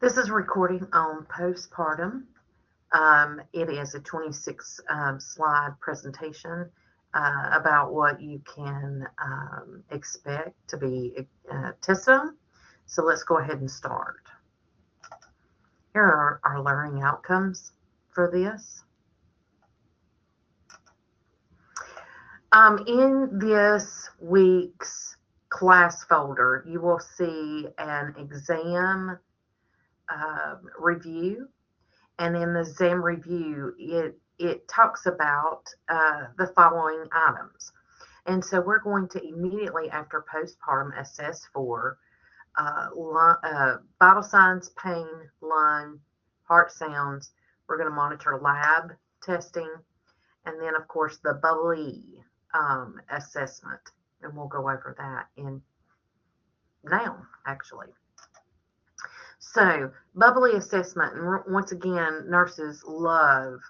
This is recording on postpartum. It is a 26 slide presentation about what you can expect to be tested on. So let's go ahead and start. Here are our learning outcomes for this. In this week's class folder, you will see an exam review. And in the exam review, it talks about the following items. And so we're going to immediately after postpartum assess for vital signs, pain, lung, heart sounds. We're going to monitor lab testing. And then, of course, the bubbly assessment. And we'll go over that now, actually. So, bubbly assessment, and once again, nurses love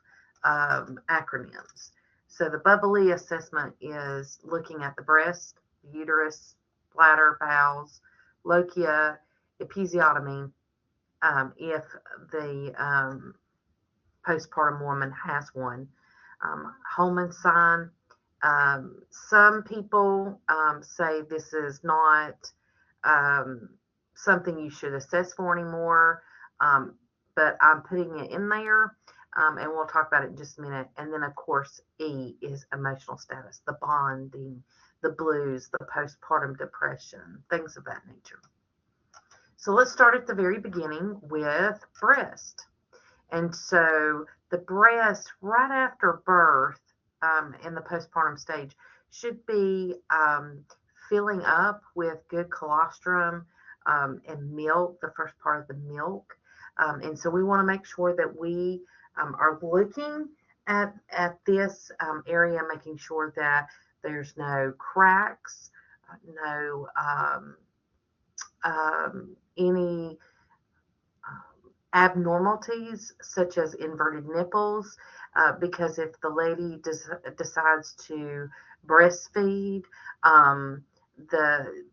acronyms. So, the bubbly assessment is looking at the breast, uterus, bladder, bowels, lochia, episiotomy, if the postpartum woman has one. Holman sign. Some people say this is not something you should assess for anymore, but I'm putting it in there, and we'll talk about it in just a minute. And then, of course, E is emotional status, the bonding, the blues, the postpartum depression, things of that nature. So let's start at the very beginning with breast. And so the breast right after birth in the postpartum stage should be filling up with good colostrum and milk, the first part of the milk. And so we want to make sure that we are looking at this area, making sure that there's no cracks, no any abnormalities such as inverted nipples, because if the lady decides to breastfeed,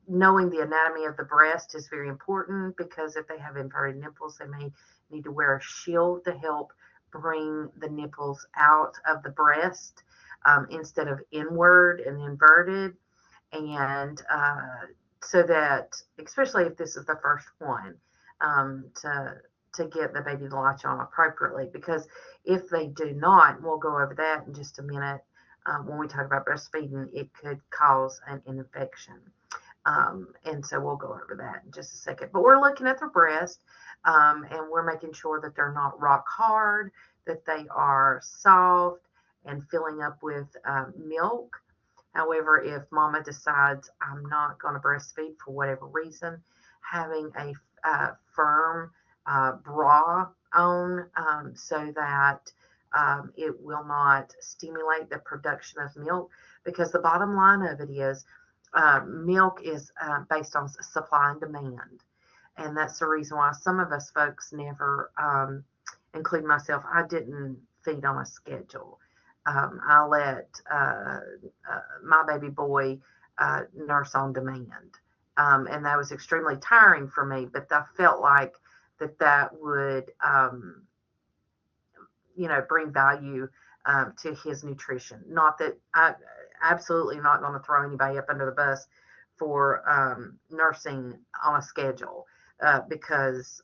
knowing the anatomy of the breast is very important, because if they have inverted nipples, they may need to wear a shield to help bring the nipples out of the breast instead of inward and inverted. And so that, especially if this is the first one, to get the baby to latch on appropriately, because if they do not, and we'll go over that in just a minute, when we talk about breastfeeding, it could cause an infection. And so we'll go over that in just a second. But we're looking at the breast, and we're making sure that they're not rock hard, that they are soft and filling up with milk. However, if mama decides I'm not going to breastfeed for whatever reason, having a firm bra on so that it will not stimulate the production of milk, because the bottom line of it is milk is based on supply and demand. And that's the reason why some of us folks never, including myself, I didn't feed on a schedule. I let my baby boy nurse on demand. And that was extremely tiring for me, but I felt like that would, bring value to his nutrition. Not that I absolutely not going to throw anybody up under the bus for nursing on a schedule, because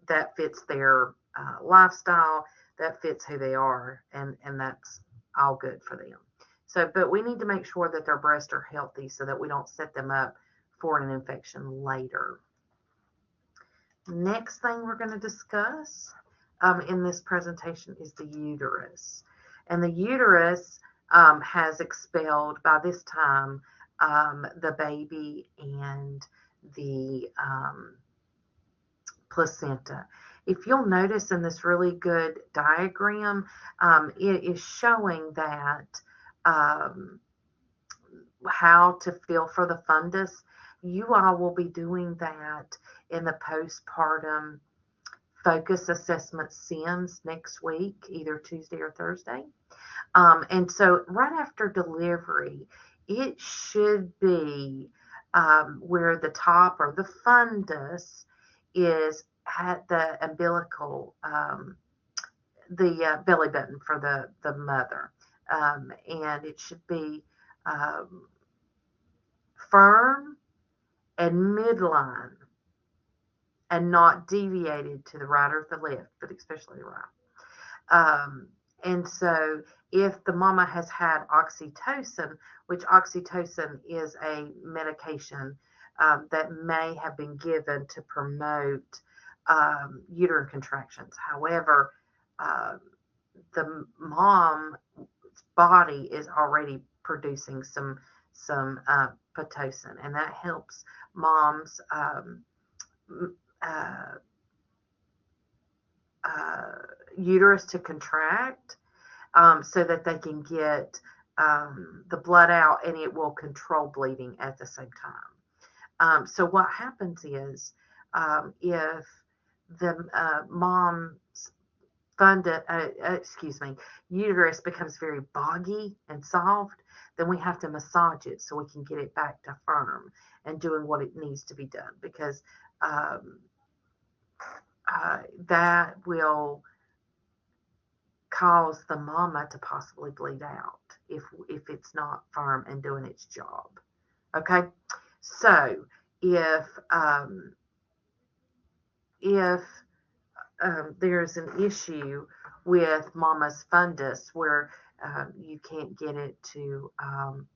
that fits their lifestyle, that fits who they are, and that's all good for them. So, but we need to make sure that their breasts are healthy so that we don't set them up for an infection later. Next thing we're going to discuss in this presentation is the uterus. And the uterus has expelled, by this time, the baby and the placenta. If you'll notice in this really good diagram, it is showing that how to feel for the fundus. You all will be doing that in the postpartum focus assessment SIMS next week, either Tuesday or Thursday. And so right after delivery, it should be where the top or the fundus is the umbilical, the belly button for the mother, and it should be firm and midline, and not deviated to the right or the left, but especially the right. And so if the mama has had oxytocin, which oxytocin is a medication that may have been given to promote uterine contractions. However, the mom's body is already producing some pitocin, and that helps moms uterus to contract, so that they can get the blood out, and it will control bleeding at the same time. So what happens is, if the mom's uterus becomes very boggy and soft, then we have to massage it so we can get it back to firm and doing what it needs to be done, because that will cause the mama to possibly bleed out if it's not firm and doing its job. Okay, so if there's an issue with mama's fundus where you can't get it to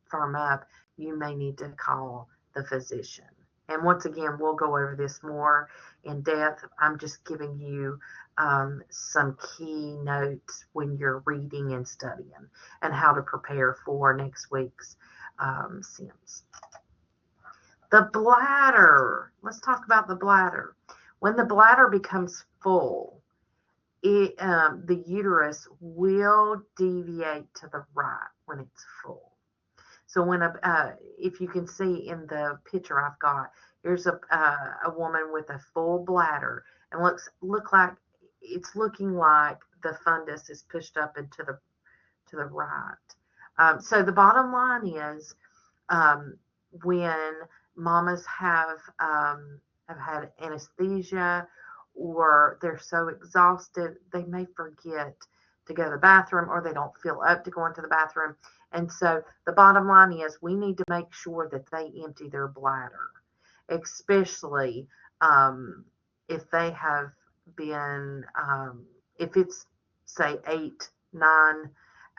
firm up, you may need to call the physician. And once again, we'll go over this more in depth. I'm just giving you some key notes when you're reading and studying, and how to prepare for next week's SIMS. The bladder. Let's talk about the bladder. When the bladder becomes full, the uterus will deviate to the right when it's full. So when if you can see in the picture I've got, here's a woman with a full bladder, and look like it's looking like the fundus is pushed up into to the right. So the bottom line is, when mamas have had anesthesia, or they're so exhausted, they may forget to go to the bathroom, or they don't feel up to going to the bathroom. And so the bottom line is, we need to make sure that they empty their bladder, especially if they have been, if it's, say, 8-9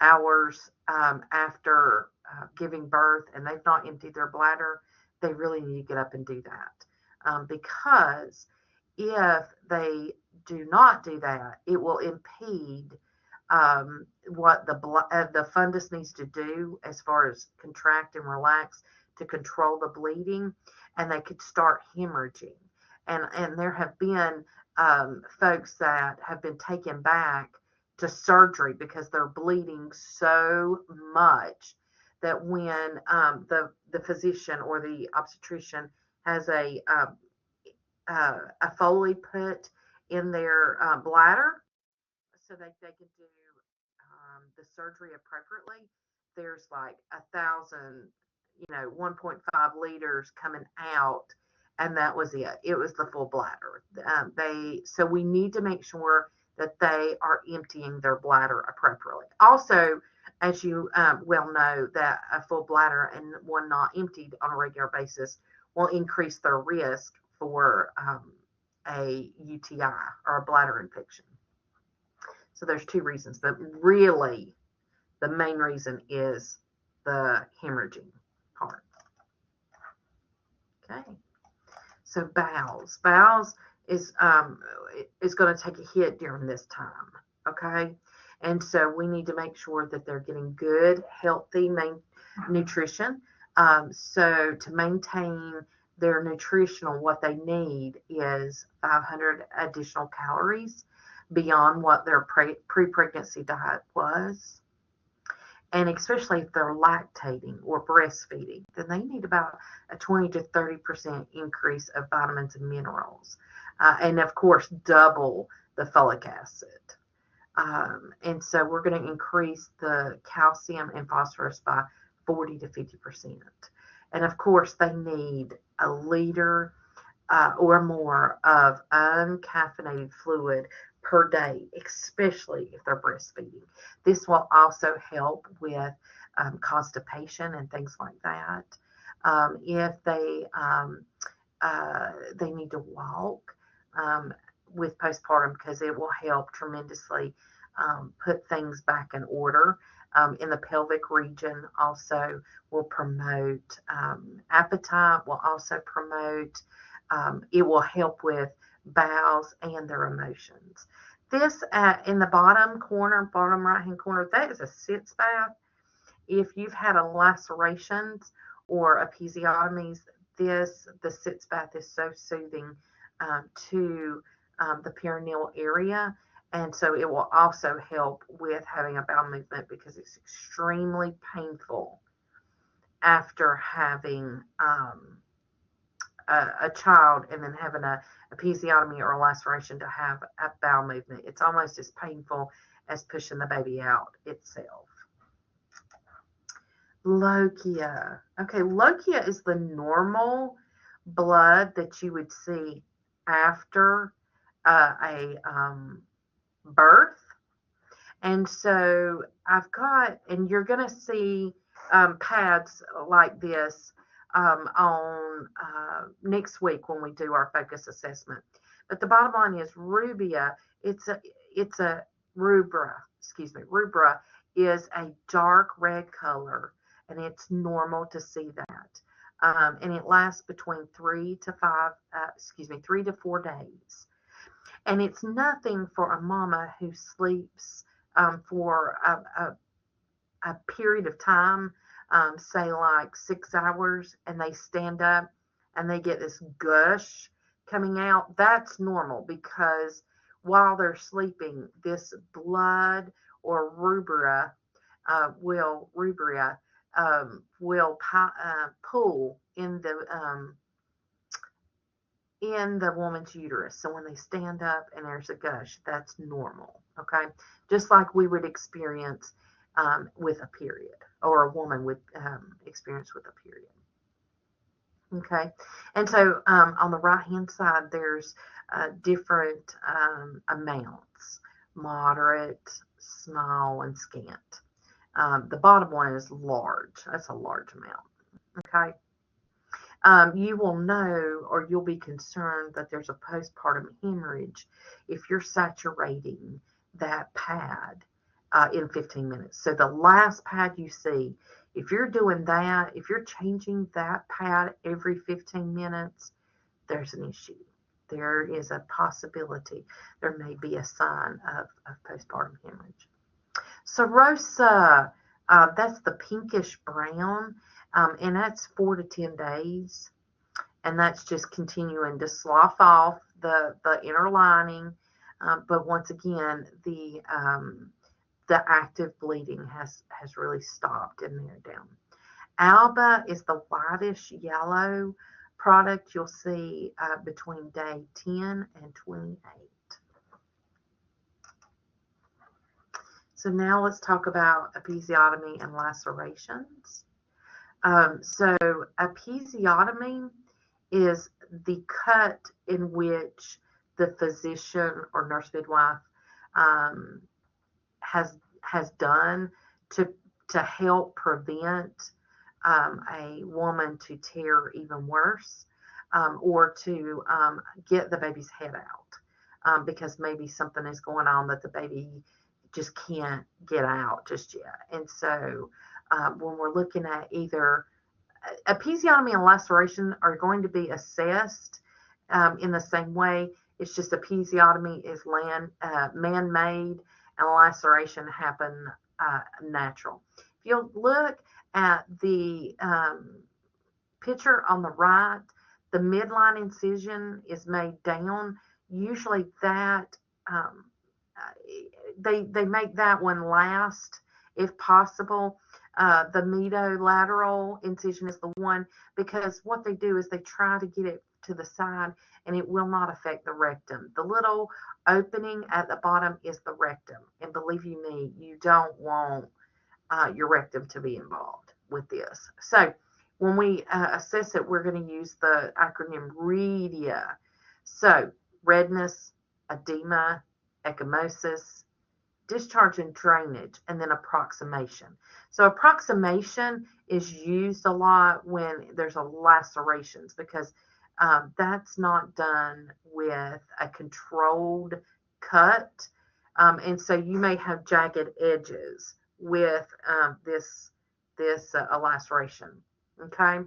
hours after giving birth, and they've not emptied their bladder, they really need to get up and do that. Because if they do not do that, it will impede what the fundus needs to do as far as contract and relax to control the bleeding, and they could start hemorrhaging. And there have been folks that have been taken back to surgery because they're bleeding so much that when the physician or the obstetrician has a Foley put in their bladder so that they can do the surgery appropriately, there's like 1,000, 1.5 liters coming out, and that was it. It was the full bladder. So we need to make sure that they are emptying their bladder appropriately. Also, as you well know, that a full bladder and one not emptied on a regular basis will increase their risk for a UTI or a bladder infection. So there's two reasons, but really the main reason is the hemorrhaging part. Okay. So bowels. Bowels is going to take a hit during this time. Okay. And so we need to make sure that they're getting good, healthy nutrition. So to maintain their nutritional, what they need is 500 additional calories beyond what their pre-pregnancy diet was. And especially if they're lactating or breastfeeding, then they need about a 20 to 30% increase of vitamins and minerals. And of course, double the folic acid. And so we're going to increase the calcium and phosphorus by 40 to 50%. And of course, they need a liter or more of uncaffeinated fluid per day, especially if they're breastfeeding. This will also help with constipation and things like that. If they need to walk with postpartum, because it will help tremendously put things back in order. In the pelvic region also will promote appetite, will also promote, it will help with bowels and their emotions. This in the bottom corner, bottom right hand corner, that is a sitz bath. If you've had a lacerations or episiotomies, the sitz bath is so soothing to the perineal area. And so it will also help with having a bowel movement, because it's extremely painful after having a child and then having a episiotomy or a laceration to have a bowel movement. It's almost as painful as pushing the baby out itself. Lochia. Okay, lochia is the normal blood that you would see after a birth. And so I've got, and you're going to see pads like this on next week when we do our focus assessment. But the bottom line is rubra. It's a rubra. Excuse me. Rubra is a dark red color, and it's normal to see that. And it lasts between 3 to 4 days. And it's nothing for a mama who sleeps for a period of time, say like 6 hours, and they stand up and they get this gush coming out. That's normal, because while they're sleeping, this blood or rubra will pull in the woman's uterus. So when they stand up and there's a gush, that's normal. Okay, just like we would experience with a period, or a woman would experience with a period. Okay, and so on the right hand side, there's different amounts: moderate, small, and scant. The bottom one is large. That's a large amount. Okay. You will know, or you'll be concerned that there's a postpartum hemorrhage if you're saturating that pad in 15 minutes. So the last pad you see, if you're doing that, if you're changing that pad every 15 minutes, there's an issue. There is a possibility there may be a sign of postpartum hemorrhage. Serosa, that's the pinkish brown. And that's 4 to 10 days. And that's just continuing to slough off the inner lining. But once again, the active bleeding has really stopped in there down. Alba is the whitish yellow product you'll see between day 10 and 28. So now let's talk about episiotomy and lacerations. So episiotomy is the cut in which the physician or nurse midwife has done to help prevent a woman to tear even worse, or to get the baby's head out, because maybe something is going on that the baby just can't get out just yet. And so when we're looking at either episiotomy and laceration are going to be assessed in the same way. It's just episiotomy is man-made, and laceration happen natural. If you look at the picture on the right, the midline incision is made down. Usually that they make that one last if possible. The mediolateral incision is the one, because what they do is they try to get it to the side, and it will not affect the rectum. The little opening at the bottom is the rectum, and believe you me, you don't want your rectum to be involved with this. So when we assess it, we're going to use the acronym REDIA. So redness, edema, ecchymosis, discharge and drainage, and then approximation. So approximation is used a lot when there's a lacerations, because that's not done with a controlled cut. And so you may have jagged edges with this laceration. Okay.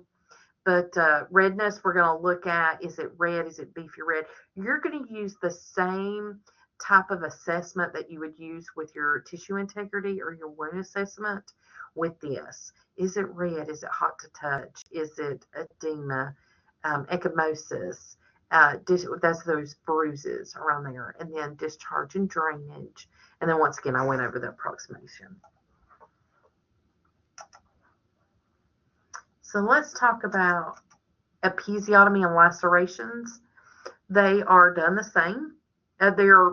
But redness, we're going to look at, is it red? Is it beefy red? You're going to use the same type of assessment that you would use with your tissue integrity or your wound assessment with this. Is it red? Is it hot to touch? Is it edema, ecchymosis? That's those bruises around there. And then discharge and drainage. And then once again, I went over the approximation. So let's talk about episiotomy and lacerations. They are done the same. They're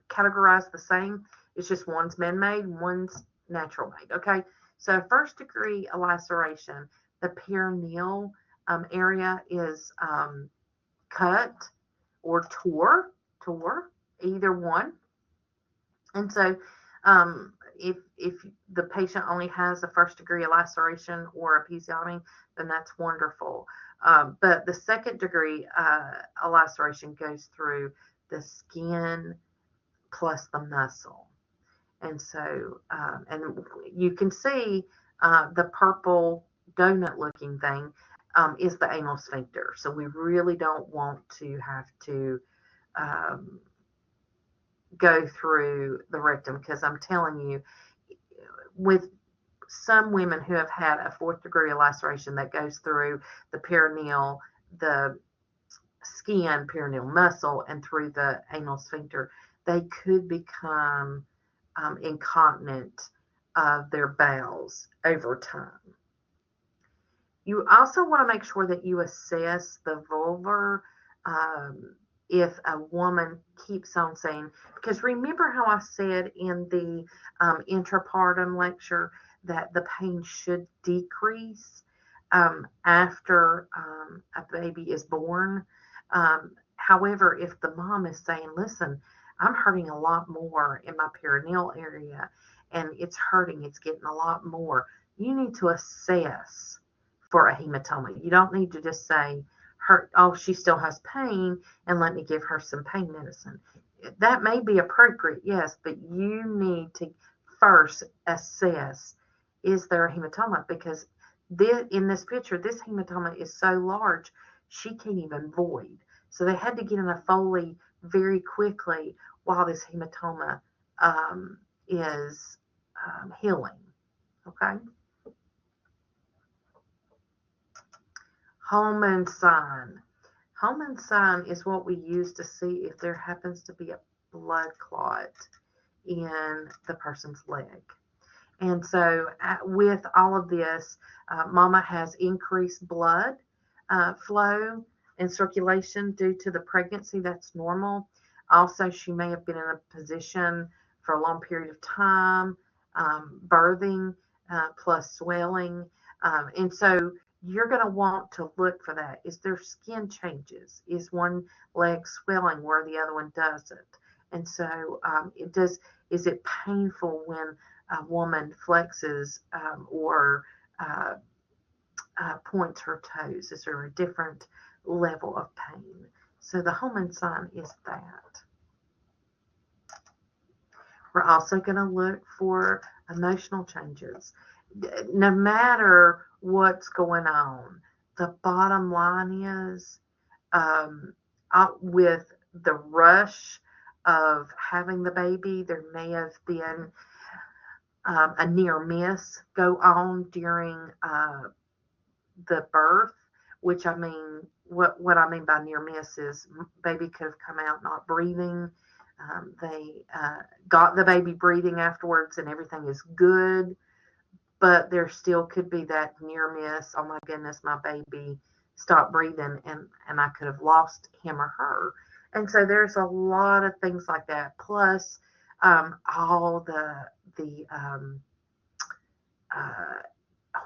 categorized the same. It's just one's man-made, one's natural made. Okay, so first degree laceration, the perineal area is cut or tore, either one. And so if the patient only has a first degree laceration or episiotomy, then that's wonderful. But the second degree laceration goes through the skin plus the muscle. And so, and you can see the purple donut looking thing is the anal sphincter. So we really don't want to have to go through the rectum, because I'm telling you, with some women who have had a fourth degree laceration that goes through the perineal, the skin, perineal muscle, and through the anal sphincter, they could become incontinent of their bowels over time. You also want to make sure that you assess the vulvar if a woman keeps on saying, because remember how I said in the intrapartum lecture that the pain should decrease after a baby is born. However, if the mom is saying, listen, I'm hurting a lot more in my perineal area and it's hurting, it's getting a lot more, you need to assess for a hematoma. You don't need to just say, oh, she still has pain and let me give her some pain medicine. That may be appropriate, yes, but you need to first assess, is there a hematoma? Because in this picture, this hematoma is so large, she can't even void. So they had to get in a Foley very quickly while this hematoma is healing. Okay. Holman sign. Holman sign is what we use to see if there happens to be a blood clot in the person's leg. And so with all of this, mama has increased blood flow and circulation due to the pregnancy. That's normal. Also, she may have been in a position for a long period of time, birthing plus swelling. And so you're going to want to look for that. Is there skin changes? Is one leg swelling where the other one doesn't? And so is it painful when a woman flexes or points her toes? Is there a different level of pain? So the Holman sign is that. We're also going to look for emotional changes. No matter what's going on, the bottom line is with the rush of having the baby, there may have been a near miss go on during the birth, which I mean, what I mean by near miss is baby could have come out not breathing. They got the baby breathing afterwards and everything is good, but there still could be that near miss. Oh my goodness, my baby stopped breathing and I could have lost him or her. And so there's a lot of things like that. Plus all the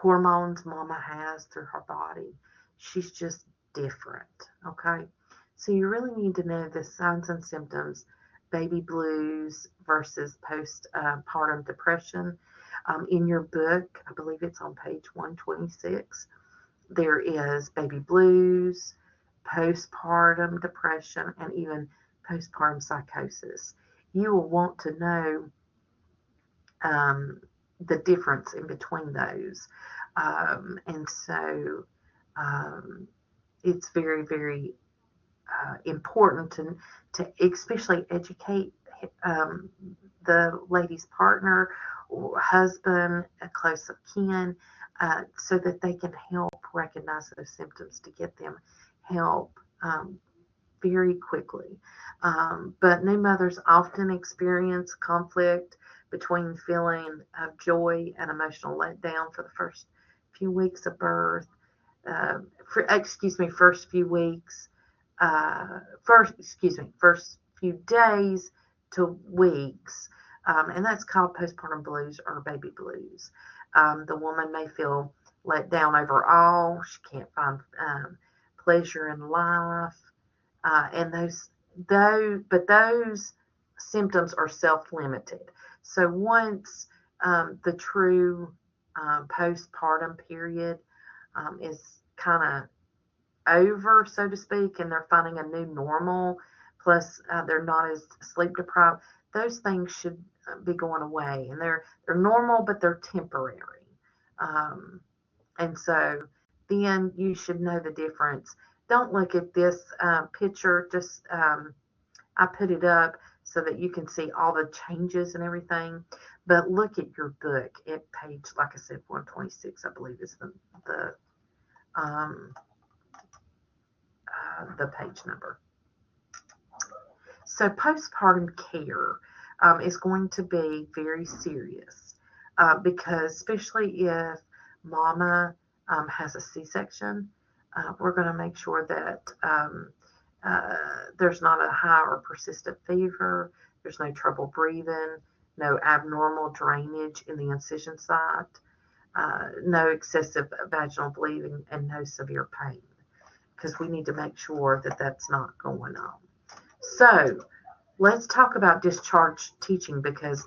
hormones mama has through her body. She's just different, okay? So you really need to know the signs and symptoms, baby blues versus postpartum depression. In your book, I believe it's on page 126, there is baby blues, postpartum depression, and even postpartum psychosis. You will want to know the difference in between those. And so it's very, very important to especially educate the lady's partner or husband, a close kin, so that they can help recognize those symptoms to get them help very quickly. But new mothers often experience conflict between feeling of joy and emotional letdown for the first few weeks of birth. First few weeks, first few days to weeks, and that's called postpartum blues or baby blues. The woman may feel let down overall. She can't find pleasure in life, and those symptoms are self-limited. So once the true postpartum period is kind of over, so to speak, and they're finding a new normal, plus they're not as sleep deprived, those things should be going away, and they're normal, but they're temporary. And so then you should know the difference. Don't look at this picture, just I put it up so that you can see all the changes and everything, but look at your book at page, like I said, 126, I believe is the page number. So postpartum care is going to be very serious because especially if mama has a C-section, we're going to make sure that there's not a high or persistent fever, there's no trouble breathing, no abnormal drainage in the incision site, no excessive vaginal bleeding, and no severe pain, because we need to make sure that that's not going on. So let's talk about discharge teaching, because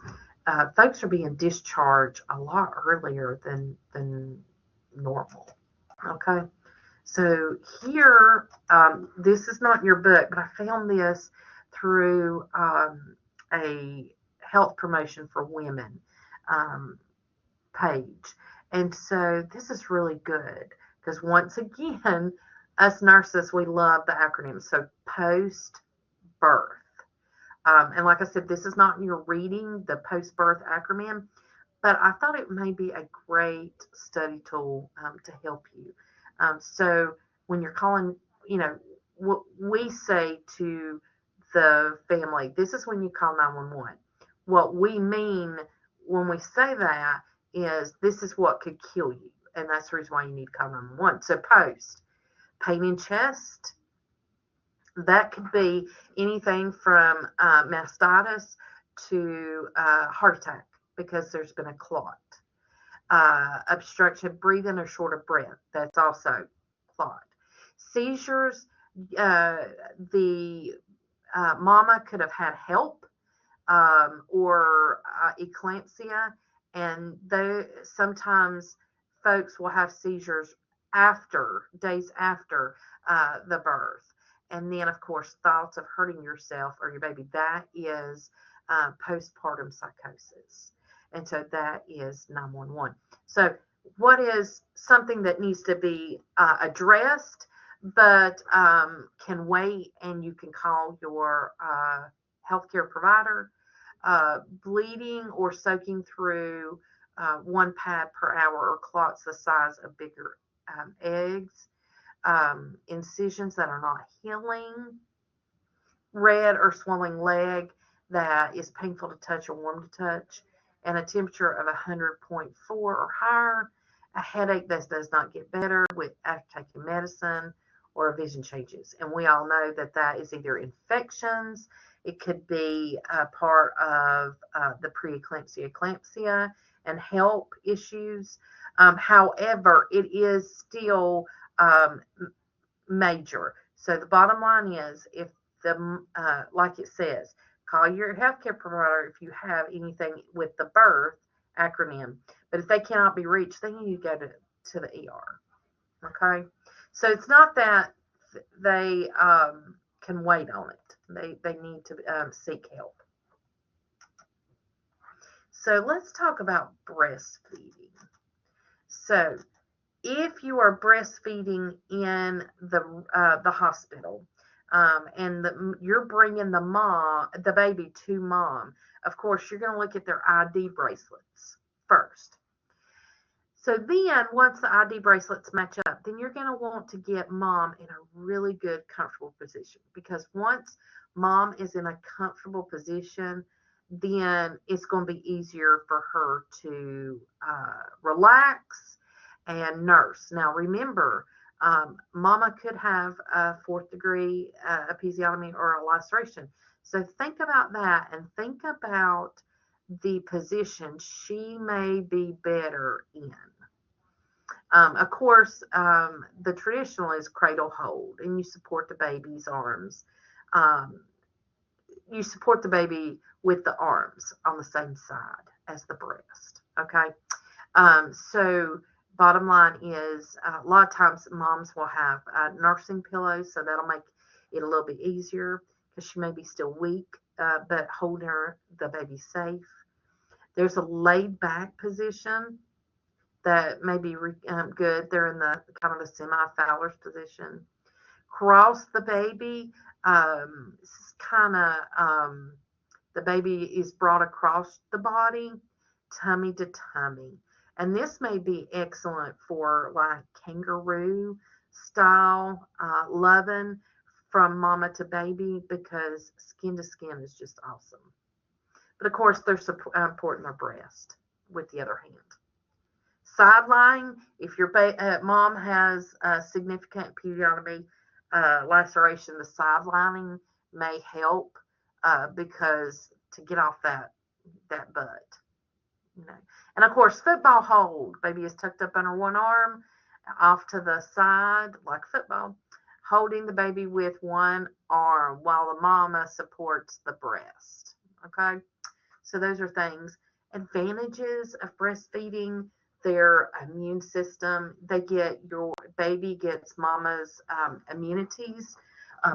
folks are being discharged a lot earlier than normal. Okay, so here, this is not your book, but I found this through a health promotion for women page. And so this is really good because once again, us nurses, we love the acronym. So post birth. And like I said, this is not in your reading, the post birth acronym, but I thought it may be a great study tool to help you. So when you're calling, what we say to the family, this is when you call 911. What we mean when we say that is this is what could kill you. And that's the reason why you need to call 911. So post, pain in chest, that could be anything from mastitis to heart attack because there's been a clot. Obstruction of breathing or short of breath, that's also clot. Seizures, the mama could have had help or eclampsia, and sometimes folks will have seizures days after the birth. And then, of course, thoughts of hurting yourself or your baby, that is postpartum psychosis. And so that is 911. So what is something that needs to be addressed but can wait, and you can call your healthcare provider? Bleeding or soaking through 1 pad per hour or clots the size of bigger eggs. Incisions that are not healing, red or swelling leg that is painful to touch or warm to touch, and a temperature of 100.4 or higher, a headache that does not get better after taking medicine, or vision changes. And we all know that is either infections, it could be a part of the preeclampsia, eclampsia, and HELP issues. However, it is still major. So the bottom line is, if like it says, call your healthcare provider if you have anything with the birth acronym. But if they cannot be reached, then you go to the ER. Okay, so it's not that they can wait on it. They need to seek help. So let's talk about breastfeeding. So if you are breastfeeding in the hospital, and you're bringing the baby to mom, of course you're going to look at their ID bracelets first. So then, once the ID bracelets match up, then you're going to want to get mom in a really good, comfortable position. Because once mom is in a comfortable position, then it's going to be easier for her to relax and nurse. Now, remember, mama could have a 4th degree episiotomy or a laceration. So think about that, and think about the position she may be better in. Of course, the traditional is cradle hold, and you support the baby's arms. You support the baby with the arms on the same side as the breast. Okay. So bottom line is, a lot of times moms will have nursing pillows, so that'll make it a little bit easier because she may be still weak, but holding the baby safe. There's a laid back position that may be good. They're in the kind of a semi-Fowler's position. Cross the baby. Kind of the baby is brought across the body, tummy to tummy. And this may be excellent for like kangaroo style loving from mama to baby, because skin to skin is just awesome. But of course, they're supporting their breast with the other hand. Side lying, if your mom has a significant episiotomy laceration, the side lining may help because to get off that butt, And of course, football hold. Baby is tucked up under one arm, off to the side like football, holding the baby with one arm while the mama supports the breast. Okay, so those are things. Advantages of breastfeeding: their immune system. Your baby gets mama's immunities.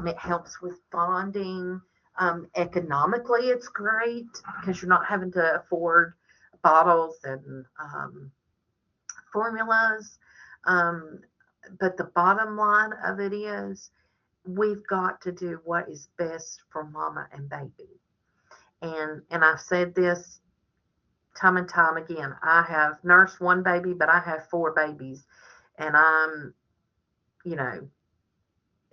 It helps with bonding. Economically, it's great because you're not having to afford bottles and formulas. But the bottom line of it is, we've got to do what is best for mama and baby. And I've said this time and time again. I have nursed one baby, but I have 4 babies, and I'm,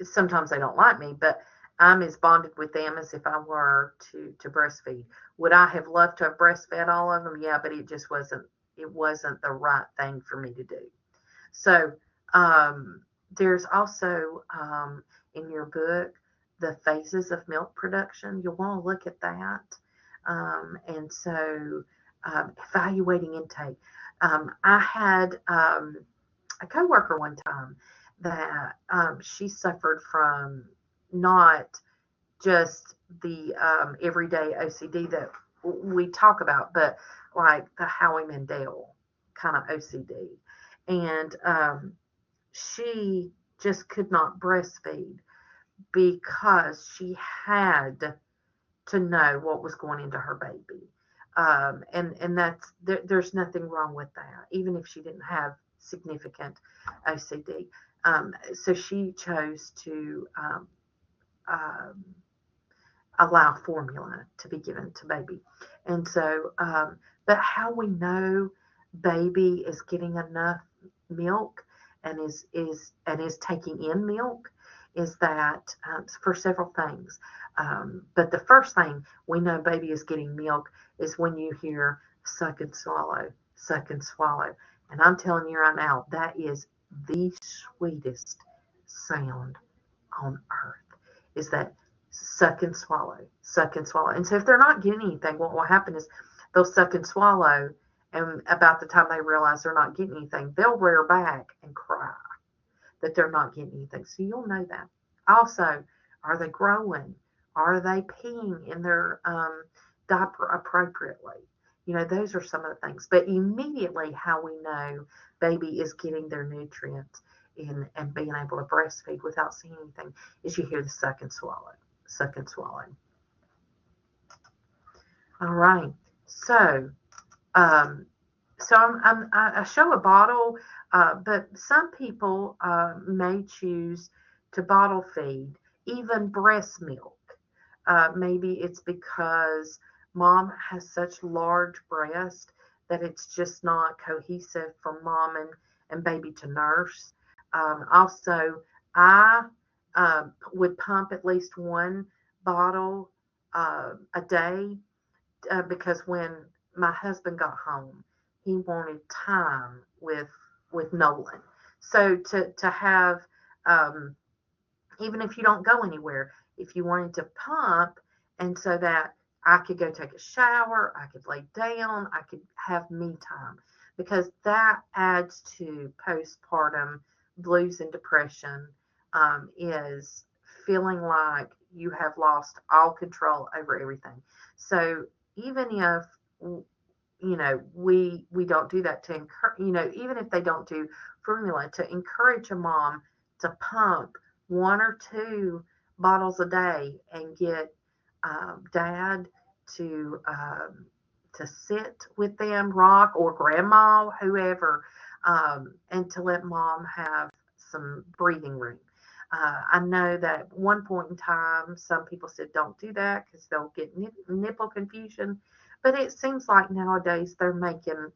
sometimes they don't like me, but I'm as bonded with them as if I were to breastfeed. Would I have loved to have breastfed all of them? Yeah, but it just wasn't the right thing for me to do. So there's also in your book the phases of milk production. You'll want to look at that. And so evaluating intake. I had a coworker one time that she suffered from not just the everyday OCD that we talk about, but like the Howie Mandel kind of OCD. And she just could not breastfeed because she had to know what was going into her baby. And that's there's nothing wrong with that, even if she didn't have significant OCD. So she chose to allow formula to be given to baby. And so, but how we know baby is getting enough milk and is taking in milk is that for several things. But the first thing we know baby is getting milk is when you hear suck and swallow, suck and swallow. And I'm telling you right now, that is the sweetest sound on earth, is that suck and swallow, suck and swallow. And so if they're not getting anything, what will happen is they'll suck and swallow, And about the time they realize they're not getting anything, they'll rear back and cry that they're not getting anything. So you'll know that. Also, are they growing? Are they peeing in their diaper appropriately? Those are some of the things. But immediately how we know baby is getting their nutrients and being able to breastfeed without seeing anything is you hear the suck and swallow. Suck and swallow. All right. So, I show a bottle, but some people may choose to bottle feed, even breast milk. Maybe it's because mom has such large breast that it's just not cohesive for mom and baby to nurse. Also, I would pump at least one bottle a day because when my husband got home, he wanted time with Nolan. So to have even if you don't go anywhere, if you wanted to pump, and so that I could go take a shower, I could lay down, I could have me time, because that adds to postpartum blues and depression, is feeling like you have lost all control over everything. So even if we don't do that to encourage, even if they don't do formula, to encourage a mom to pump 1 or 2 bottles a day and get dad to sit with them, rock, or grandma, whoever, and to let mom have some breathing room. I know that at one point in time, some people said don't do that because they'll get nipple confusion. But it seems like nowadays they're making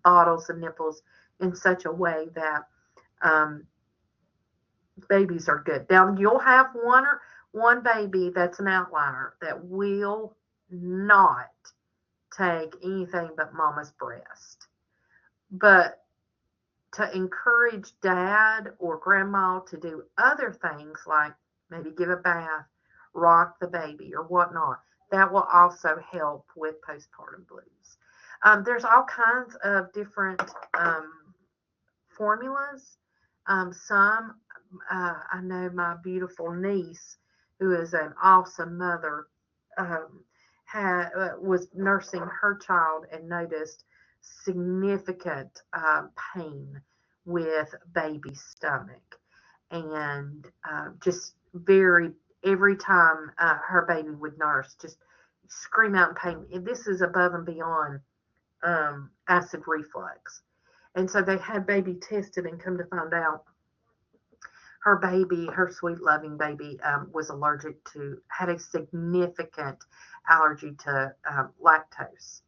bottles and nipples in such a way that babies are good. Now you'll have one baby that's an outlier that will not take anything but mama's breast. But to encourage dad or grandma to do other things like maybe give a bath, rock the baby, or whatnot, that will also help with postpartum blues. There's all kinds of different formulas. Some, I know my beautiful niece, who is an awesome mother, was nursing her child and noticed significant pain with baby's stomach, and just every time her baby would nurse, just scream out in pain. And this is above and beyond acid reflux. And so they had baby tested and come to find out her sweet loving baby, had a significant allergy to lactose.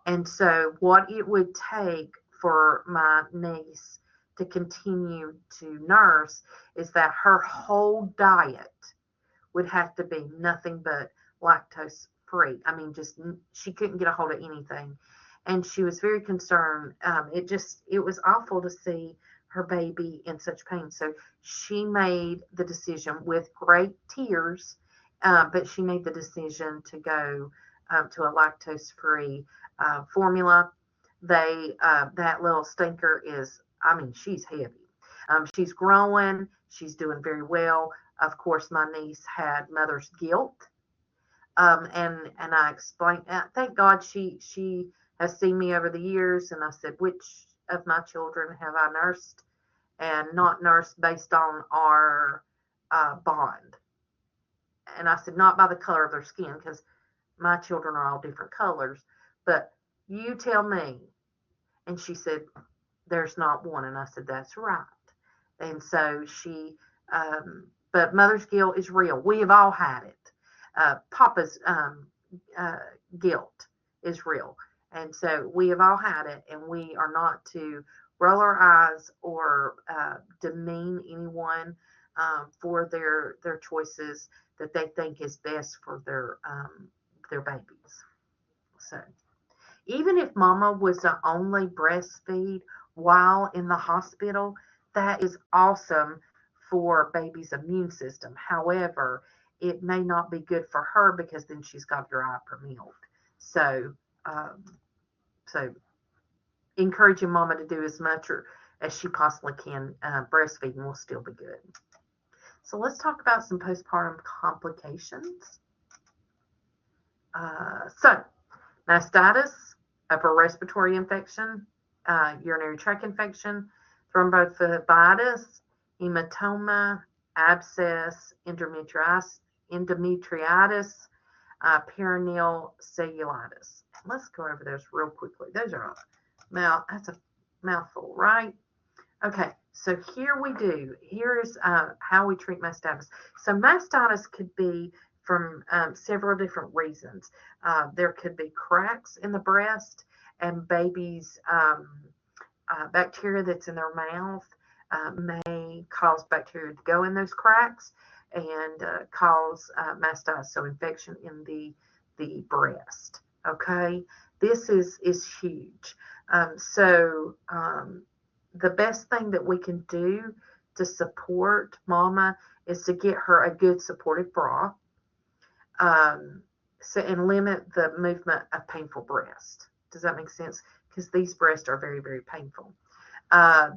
And so what it would take for my niece to continue to nurse is that her whole diet would have to be nothing but lactose free. I mean, just she couldn't get a hold of anything. And she was very concerned. It was awful to see her baby in such pain. So she made the decision with great tears, but she made the decision to go to a lactose-free formula. That little stinker is, I mean, she's heavy. She's growing. She's doing very well. Of course, my niece had mother's guilt. And I explained, thank God she has seen me over the years. And I said, which of my children have I nursed and not nursed based on our bond? And I said, not by the color of their skin, because my children are all different colors, but you tell me. And she said, there's not one. And I said, that's right. And so but mother's guilt is real. We have all had it. Papa's guilt is real. And so we have all had it, and we are not to roll our eyes or demean anyone for their choices that they think is best for their babies. So even if mama was to only breastfeed while in the hospital, that is awesome for baby's immune system. However, it may not be good for her because then she's got to dry up her milk. So encouraging mama to do as much or as she possibly can. Breastfeeding will still be good. So let's talk about some postpartum complications. So mastitis, upper respiratory infection, urinary tract infection, thrombophlebitis, hematoma, abscess, endometritis, perineal cellulitis. Let's go over those real quickly. Those are that's a mouthful, right? Okay, so here's how we treat mastitis. So mastitis could be from several different reasons. There could be cracks in the breast, and babies' bacteria that's in their mouth may cause bacteria to go in those cracks and cause mastitis, so infection in the breast. Okay, this is huge. The best thing that we can do to support mama is to get her a good supportive bra, and limit the movement of painful breast. Does that make sense? Because these breasts are very, very painful.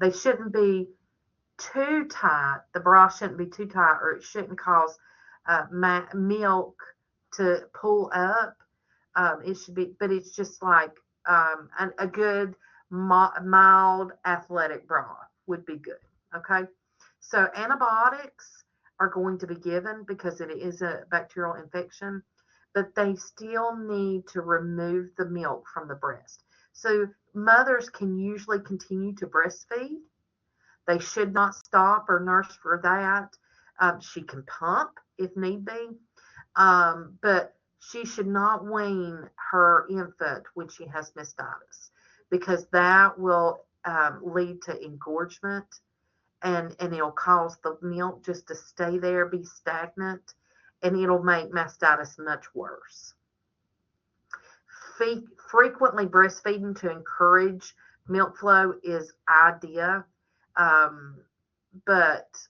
They shouldn't be too tight. The bra shouldn't be too tight, or it shouldn't cause milk to pull up. It should be, but it's just like a good mild athletic bra would be good. Okay, so antibiotics are going to be given because it is a bacterial infection, but they still need to remove the milk from the breast. So mothers can usually continue to breastfeed. They should not stop or nurse for that. She can pump if need be, but she should not wean her infant when she has mastitis, because that will lead to engorgement, and it'll cause the milk just to stay there, be stagnant, and it'll make mastitis much worse. Frequently breastfeeding to encourage milk flow is ideal, but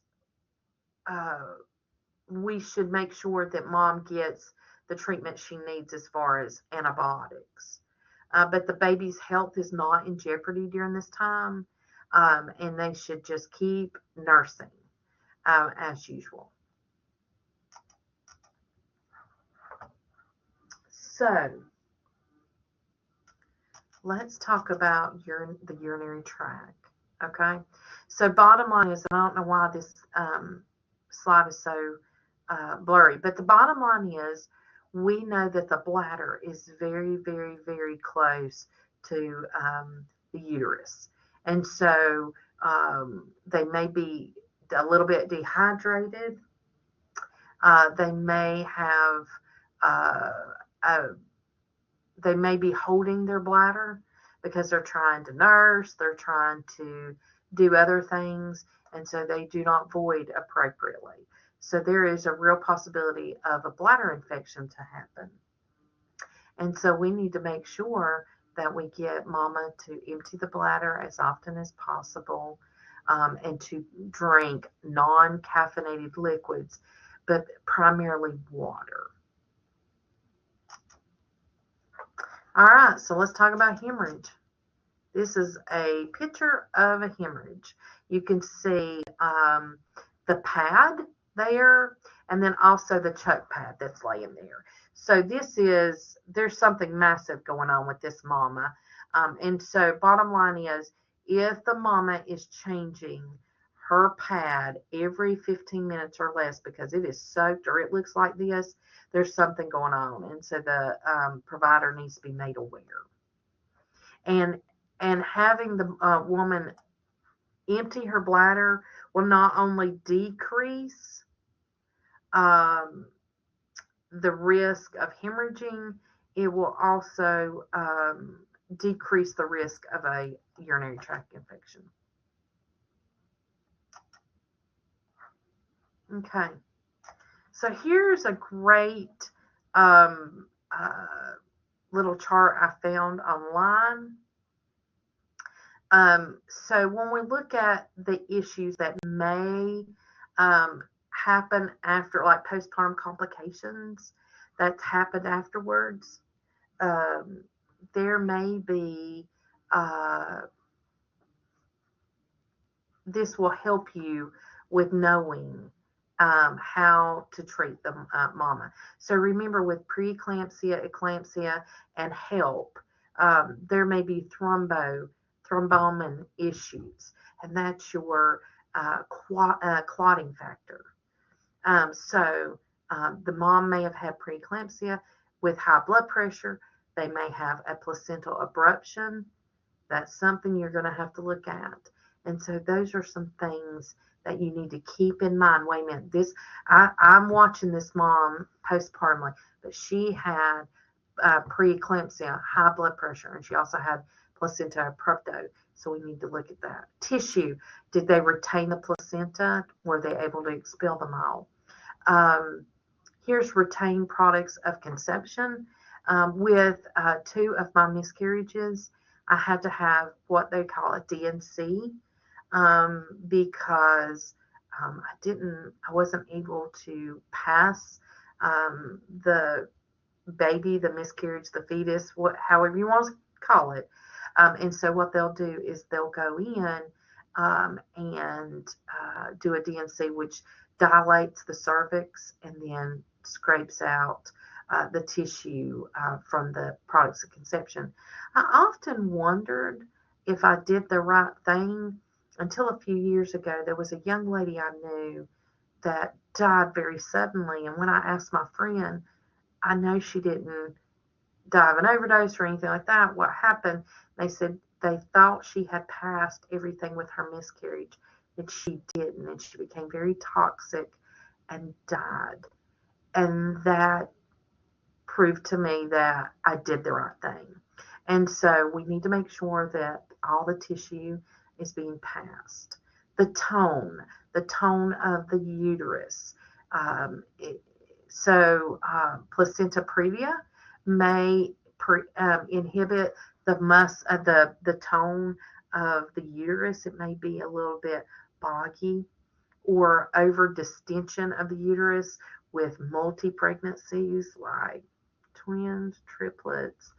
we should make sure that mom gets the treatment she needs as far as antibiotics. But the baby's health is not in jeopardy during this time, and they should just keep nursing as usual. So let's talk about the urinary tract. Okay, so bottom line is, and I don't know why this slide is so blurry, but the bottom line is, we know that the bladder is very, very, very close to the uterus, and so they may be a little bit dehydrated. They may have they may be holding their bladder because they're trying to nurse, they're trying to do other things, and so they do not void appropriately. So there is a real possibility of a bladder infection to happen. And so we need to make sure that we get mama to empty the bladder as often as possible, and to drink non-caffeinated liquids, but primarily water. All right, so let's talk about hemorrhage. This is a picture of a hemorrhage. You can see the pad there, and then also the choke pad that's laying there. So there's something massive going on with this mama. And so bottom line is, if the mama is changing her pad every 15 minutes or less because it is soaked or it looks like this, there's something going on. And so the provider needs to be made aware. And having the woman empty her bladder will not only decrease the risk of hemorrhaging, it will also decrease the risk of a urinary tract infection. Okay, so here's a great little chart I found online. So when we look at the issues that may happen after, like postpartum complications that's happened afterwards, there may be this will help you with knowing how to treat the mama. So remember, with preeclampsia, eclampsia, and HELP, there may be thrombomin issues, and that's your clotting factor. The mom may have had preeclampsia with high blood pressure. They may have a placental abruption. That's something you're going to have to look at. And so those are some things that you need to keep in mind. Wait a minute, I'm watching this mom postpartum, but she had preeclampsia, high blood pressure, and she also had placenta abrupto. So we need to look at that. Tissue, did they retain the placenta? Were they able to expel them all? Here's retained products of conception. With 2 of my miscarriages, I had to have what they call a DNC because I wasn't able to pass the baby, the miscarriage, the fetus, however you want to call it. And so what they'll do is they'll go in and do a DNC, which dilates the cervix and then scrapes out the tissue from the products of conception. I often wondered if I did the right thing until a few years ago. There was a young lady I knew that died very suddenly, and when I asked my friend, I know she didn't die of an overdose or anything like that. What happened? They said they thought she had passed everything with her miscarriage, and she didn't, and she became very toxic and died. And that proved to me that I did the right thing. And so we need to make sure that all the tissue is being passed. The tone of the uterus. Placenta previa may inhibit the tone of the uterus. It may be a little bit boggy, or over distension of the uterus with multi-pregnancies like twins, triplets.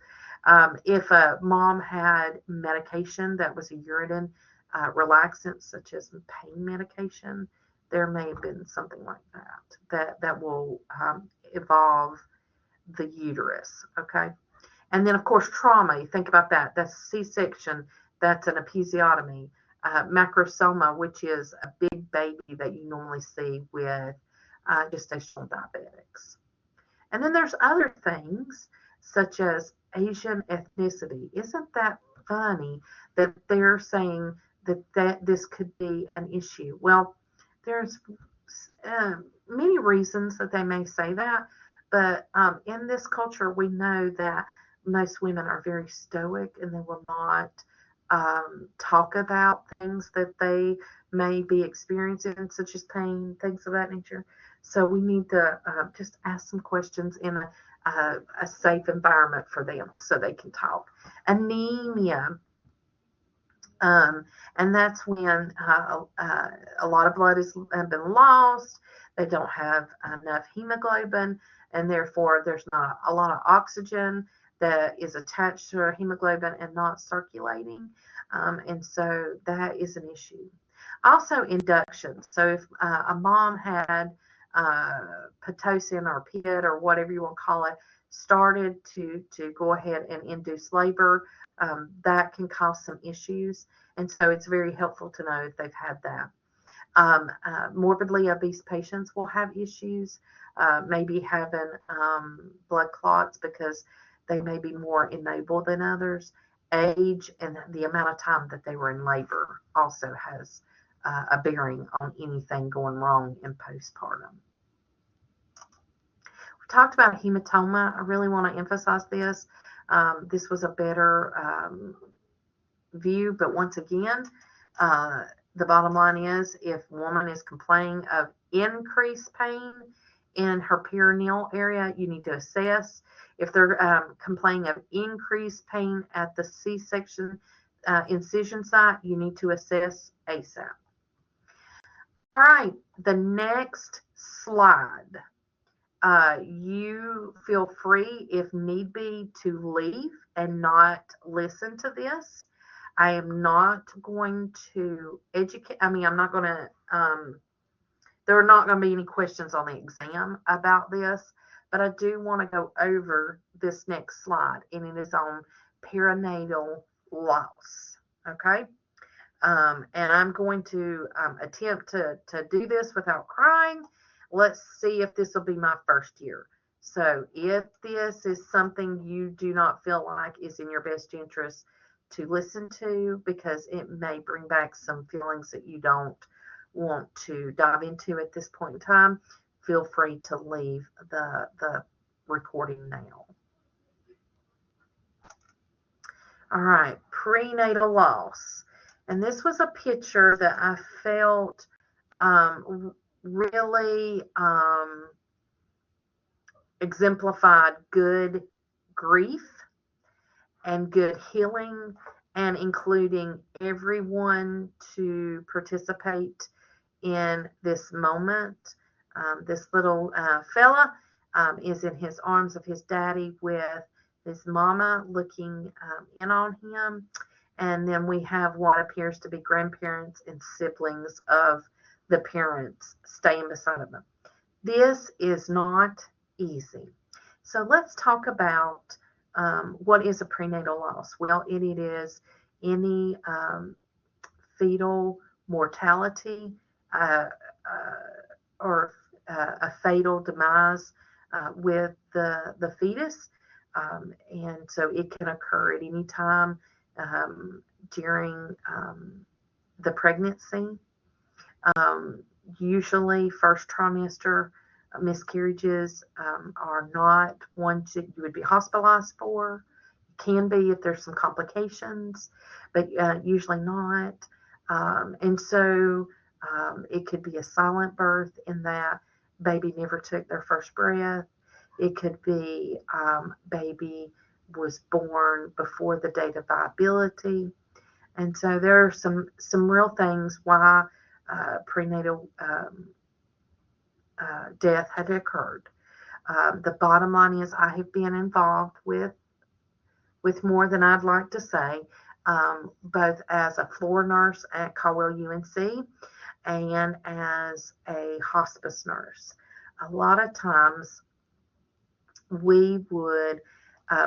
If a mom had medication that was a uterine relaxant, such as pain medication, there may have been something like that will evolve the uterus. Okay. And then, of course, trauma. You think about that. That's C-section. That's an episiotomy. Macrosoma, which is a big baby that you normally see with gestational diabetics. And then there's other things, such as Asian ethnicity. Isn't that funny that they're saying that this could be an issue? Well, there's many reasons that they may say that, but in this culture, we know that most women are very stoic, and they will not talk about things that they may be experiencing, such as pain, things of that nature. So we need to just ask some questions in a safe environment for them so they can talk. Anemia. And that's when a lot of blood has been lost. They don't have enough hemoglobin, and therefore there's not a lot of oxygen that is attached to our hemoglobin and not circulating. And so that is an issue. Also, induction. So if a mom had Pitocin or PID or whatever you want to call it, started to go ahead and induce labor, that can cause some issues. And so it's very helpful to know if they've had that. Morbidly obese patients will have issues, maybe having blood clots because they may be more immobile than others. Age and the amount of time that they were in labor also has a bearing on anything going wrong in postpartum. We talked about hematoma. I really want to emphasize this. This was a better view, but once again, the bottom line is if a woman is complaining of increased pain in her perineal area, you need to assess. If they're complaining of increased pain at the C-section incision site, you need to assess ASAP. All right, the next slide. You feel free, if need be, to leave and not listen to this. I am not going to educate, I'm not going to, there are not going to be any questions on the exam about this, but I do want to go over this next slide, and it is on perinatal loss. Okay. And I'm going to attempt to do this without crying. Let's see if this will be my first year. So if this is something you do not feel like is in your best interest to listen to, because it may bring back some feelings that you don't want to dive into at this point in time, feel free to leave the recording now. All right, prenatal loss. And this was a picture that I felt really exemplified good grief and good healing, and including everyone to participate in this moment. This little fella is in his arms of his daddy with his mama looking in on him. And then we have what appears to be grandparents and siblings of the parents staying beside them. This is not easy. So let's talk about what is a prenatal loss. Well, it is any fetal mortality or a fatal demise with the fetus. And so it can occur at any time during the pregnancy. Usually first trimester miscarriages are not ones that you would be hospitalized for. Can be if there's some complications, but usually not. And so it could be a silent birth in that baby never took their first breath. It could be baby was born before the date of viability. And so there are some real things why prenatal death had occurred. The bottom line is I have been involved with more than I'd like to say, both as a floor nurse at Caldwell UNC and as a hospice nurse. A lot of times we would,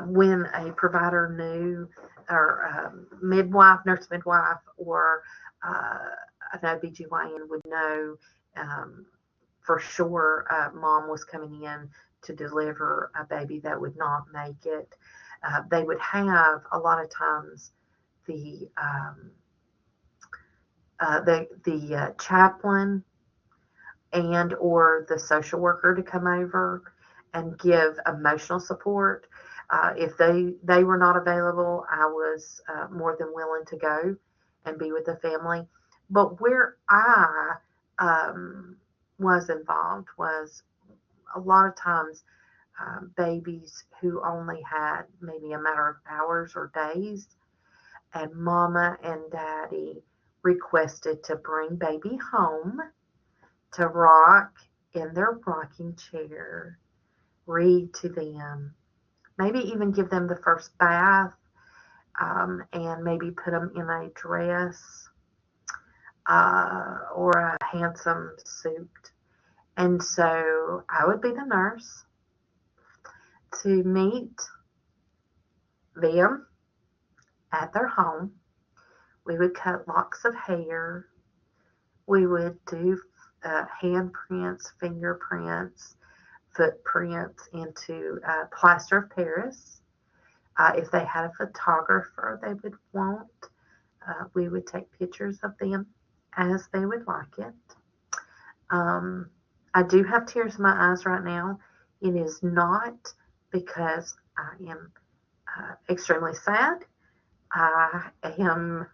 when a provider knew, or midwife, nurse midwife, or an OBGYN would know for sure mom was coming in to deliver a baby that would not make it. They would have a lot of times the chaplain and or the social worker to come over and give emotional support. If they were not available, I was more than willing to go and be with the family. But where I was involved was a lot of times babies who only had maybe a matter of hours or days, and mama and daddy requested to bring baby home to rock in their rocking chair, read to them, maybe even give them the first bath, and maybe put them in a dress or a handsome suit. And so I would be the nurse to meet them at their home. We would cut locks of hair. We would do handprints, fingerprints, footprints into plaster of Paris. If they had a photographer they would want, we would take pictures of them as they would like it. I do have tears in my eyes right now. It is not because I am extremely sad. I am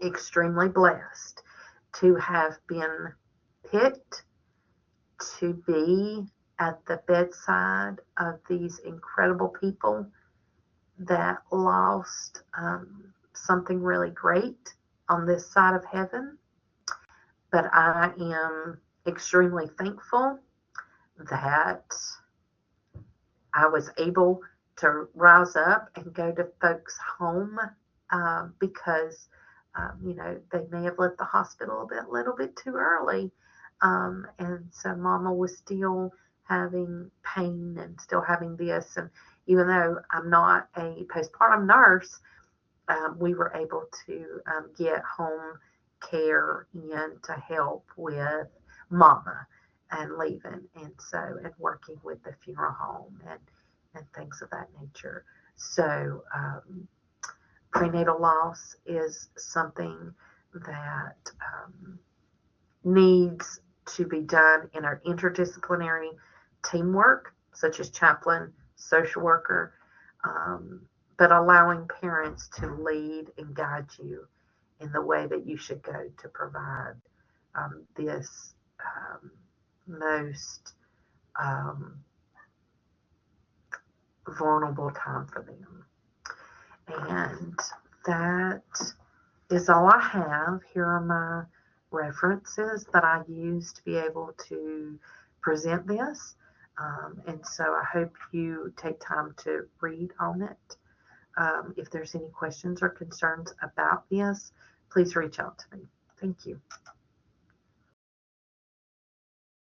extremely blessed to have been picked to be at the bedside of these incredible people that lost something really great on this side of heaven. But I am extremely thankful that I was able to rise up and go to folks' home because, they may have left the hospital a little bit too early. And so mama was still having pain and still having this. And even though I'm not a postpartum nurse, we were able to get home care in to help with mama and leaving, and working with the funeral home and things of that nature. So prenatal loss is something that needs to be done in our interdisciplinary teamwork, such as chaplain, social worker, but allowing parents to lead and guide you in the way that you should go to provide this most vulnerable time for them. And that is all I have. Here are my references that I use to be able to present this. And so I hope you take time to read on it. If there's any questions or concerns about this, please reach out to me. Thank you.